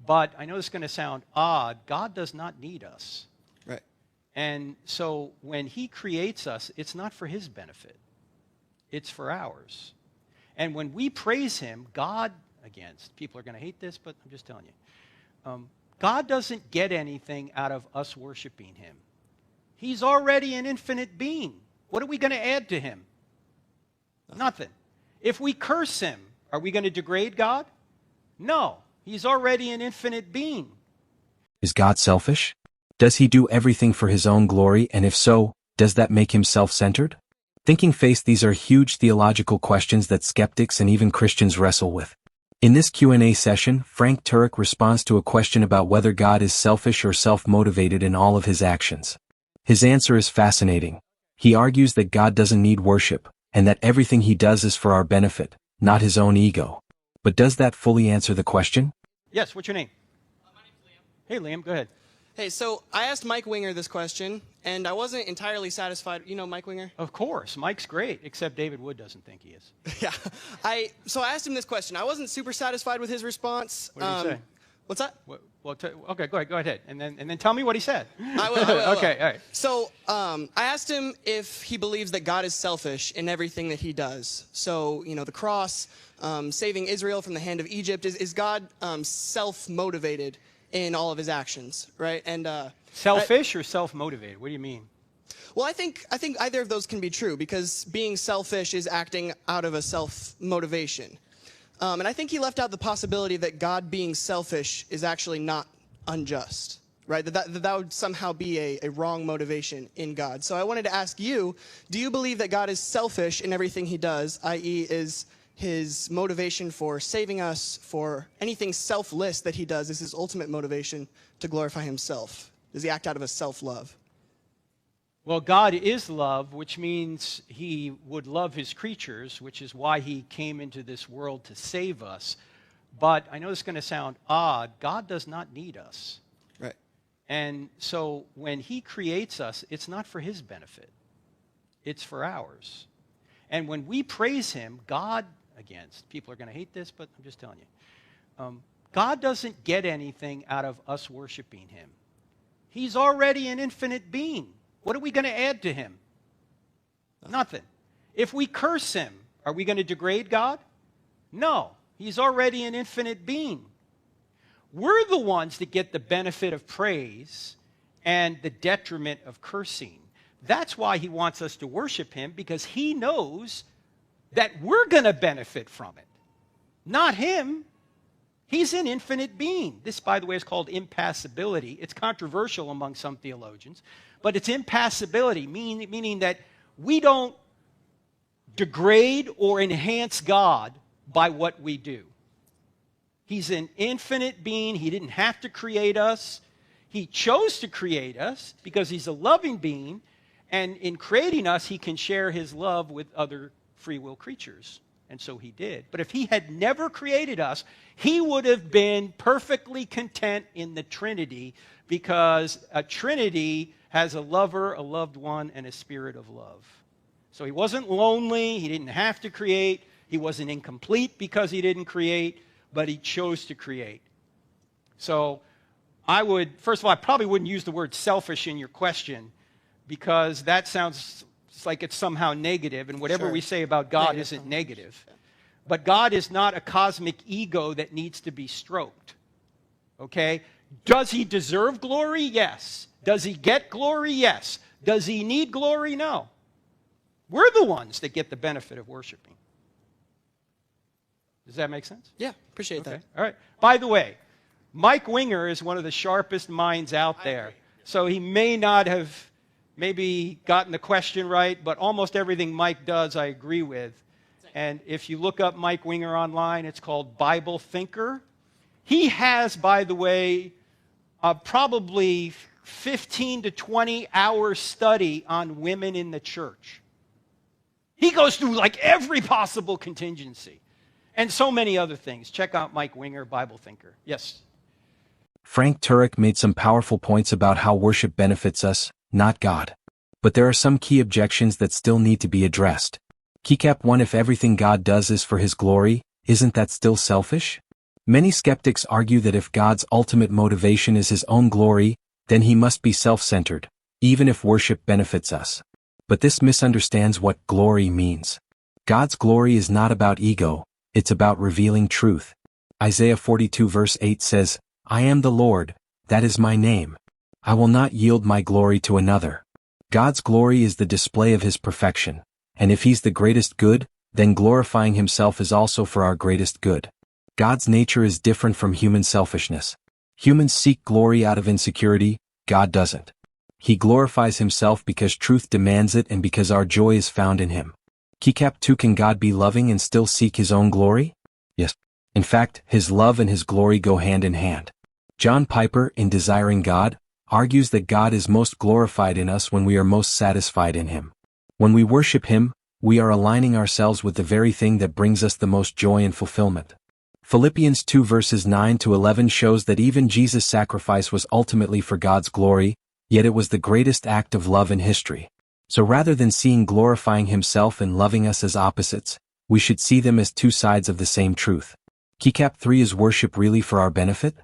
But I know this is going to sound odd. God does not need us. Right. And so when he creates us, it's not for his benefit. It's for ours. And when we praise him, God, again, people are going to hate this, but I'm just telling you. God doesn't get anything out of us worshiping him. He's already an infinite being. What are we going to add to him? Nothing. If we curse him, are we going to degrade God? No. He's already an infinite being. Is God selfish? Does he do everything for his own glory, and if so, does that make him self-centered? Thinking Face, these are huge theological questions that skeptics and even Christians wrestle with. In this Q&A session, Frank Turek responds to a question about whether God is selfish or self-motivated in all of his actions. His answer is fascinating. He argues that God doesn't need worship, and that everything he does is for our benefit, not his own ego. But does that fully answer the question? Yes, what's your name? My name's Liam. Hey, Liam, go ahead. Hey, so I asked Mike Winger this question, and I wasn't entirely satisfied. You know Mike Winger? Of course. Mike's great, except David Wood doesn't think he is. Yeah. So I asked him this question. I wasn't super satisfied with his response. What did he say? What's that? Okay, go ahead. And then tell me what he said. I will. Okay, all right. So I asked him if he believes that God is selfish in everything that he does. So, the cross, saving Israel from the hand of Egypt, is God self-motivated in all of his actions, right? And selfish or self-motivated? What do you mean? Well, I think either of those can be true, because being selfish is acting out of a self-motivation. And I think he left out the possibility that God being selfish is actually not unjust, right? That would somehow be a wrong motivation in God. So I wanted to ask you, do you believe that God is selfish in everything he does, i.e. is his motivation for saving us, for anything selfless that he does, is his ultimate motivation to glorify himself? Does he act out of a self-love? Well, God is love, which means he would love his creatures, which is why he came into this world to save us. But I know this is going to sound odd. God does not need us. Right. And so when he creates us, it's not for his benefit. It's for ours. And when we praise him, God, again, people are going to hate this, but I'm just telling you. God doesn't get anything out of us worshiping him. He's already an infinite being. What are we going to add to him? Nothing. If we curse him, are we going to degrade God? No. He's already an infinite being. We're the ones that get the benefit of praise and the detriment of cursing. That's why he wants us to worship him, because he knows that we're going to benefit from it. Not him. He's an infinite being. This, by the way, is called impassibility. It's controversial among some theologians, but it's impassibility, meaning that we don't degrade or enhance God by what we do. He's an infinite being. He didn't have to create us. He chose to create us because he's a loving being, and in creating us, he can share his love with other free will creatures. And so he did. But if he had never created us, he would have been perfectly content in the Trinity, because a Trinity has a lover, a loved one, and a spirit of love. So he wasn't lonely. He didn't have to create. He wasn't incomplete because he didn't create, but he chose to create. So first of all, I probably wouldn't use the word selfish in your question, because that sounds like it's somehow negative, and whatever we say about God isn't negative. Yeah. But God is not a cosmic ego that needs to be stroked. Okay? Does he deserve glory? Yes. Does he get glory? Yes. Does he need glory? No. We're the ones that get the benefit of worshiping. Does that make sense? Yeah, appreciate that. All right. By the way, Mike Winger is one of the sharpest minds out there. So he may not have maybe gotten the question right, but almost everything Mike does I agree with. And if you look up Mike Winger online, it's called Bible Thinker. He has, by the way, probably 15 to 20 hour study on women in the church. He goes through like every possible contingency and so many other things. Check out Mike Winger, Bible Thinker. Yes? Frank Turek made some powerful points about how worship benefits us, not God. But there are some key objections that still need to be addressed. Keycap 1: if everything God does is for his glory, isn't that still selfish? Many skeptics argue that if God's ultimate motivation is his own glory, then he must be self-centered, even if worship benefits us. But this misunderstands what glory means. God's glory is not about ego, it's about revealing truth. Isaiah 42 verse 8 says, "I am the Lord, that is my name. I will not yield my glory to another." God's glory is the display of his perfection, and if he's the greatest good, then glorifying himself is also for our greatest good. God's nature is different from human selfishness. Humans seek glory out of insecurity, God doesn't. He glorifies himself because truth demands it and because our joy is found in him. Keycap 2. Can God be loving and still seek his own glory? Yes. In fact, his love and his glory go hand in hand. John Piper, in Desiring God, argues that God is most glorified in us when we are most satisfied in him. When we worship him, we are aligning ourselves with the very thing that brings us the most joy and fulfillment. Philippians 2 verses 9 to 11 shows that even Jesus' sacrifice was ultimately for God's glory, yet it was the greatest act of love in history. So rather than seeing glorifying himself and loving us as opposites, we should see them as two sides of the same truth. Keycap 3. Is worship really for our benefit?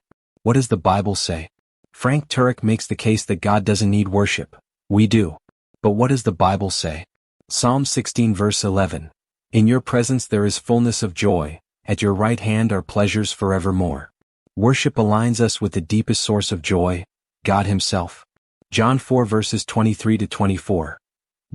What does the Bible say? Frank Turek makes the case that God doesn't need worship. We do. But what does the Bible say? Psalm 16 verse 11. In your presence there is fullness of joy, at your right hand are pleasures forevermore. Worship aligns us with the deepest source of joy, God himself. John 4 verses 23 to 24.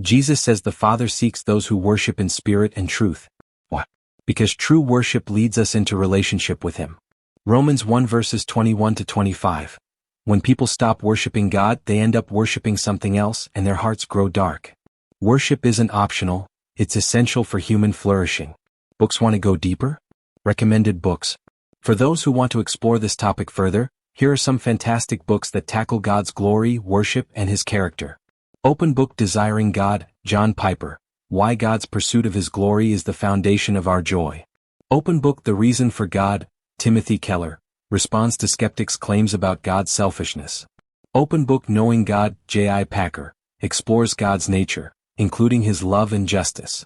Jesus says the Father seeks those who worship in spirit and truth. Why? Because true worship leads us into relationship with him. Romans 1 verses 21 to 25. When people stop worshiping God, they end up worshiping something else and their hearts grow dark. Worship isn't optional, it's essential for human flourishing. Books want to go deeper? Recommended books. For those who want to explore this topic further, here are some fantastic books that tackle God's glory, worship, and his character. Open book Desiring God, John Piper. Why God's pursuit of his glory is the foundation of our joy. Open book The Reason for God, Timothy Keller. Responds to skeptics' claims about God's selfishness. Open book Knowing God, J.I. Packer. Explores God's nature, including his love and justice.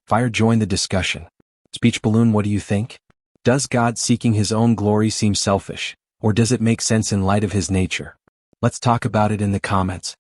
Fire join the discussion. Speech balloon, what do you think? Does God seeking his own glory seem selfish, or does it make sense in light of his nature? Let's talk about it in the comments.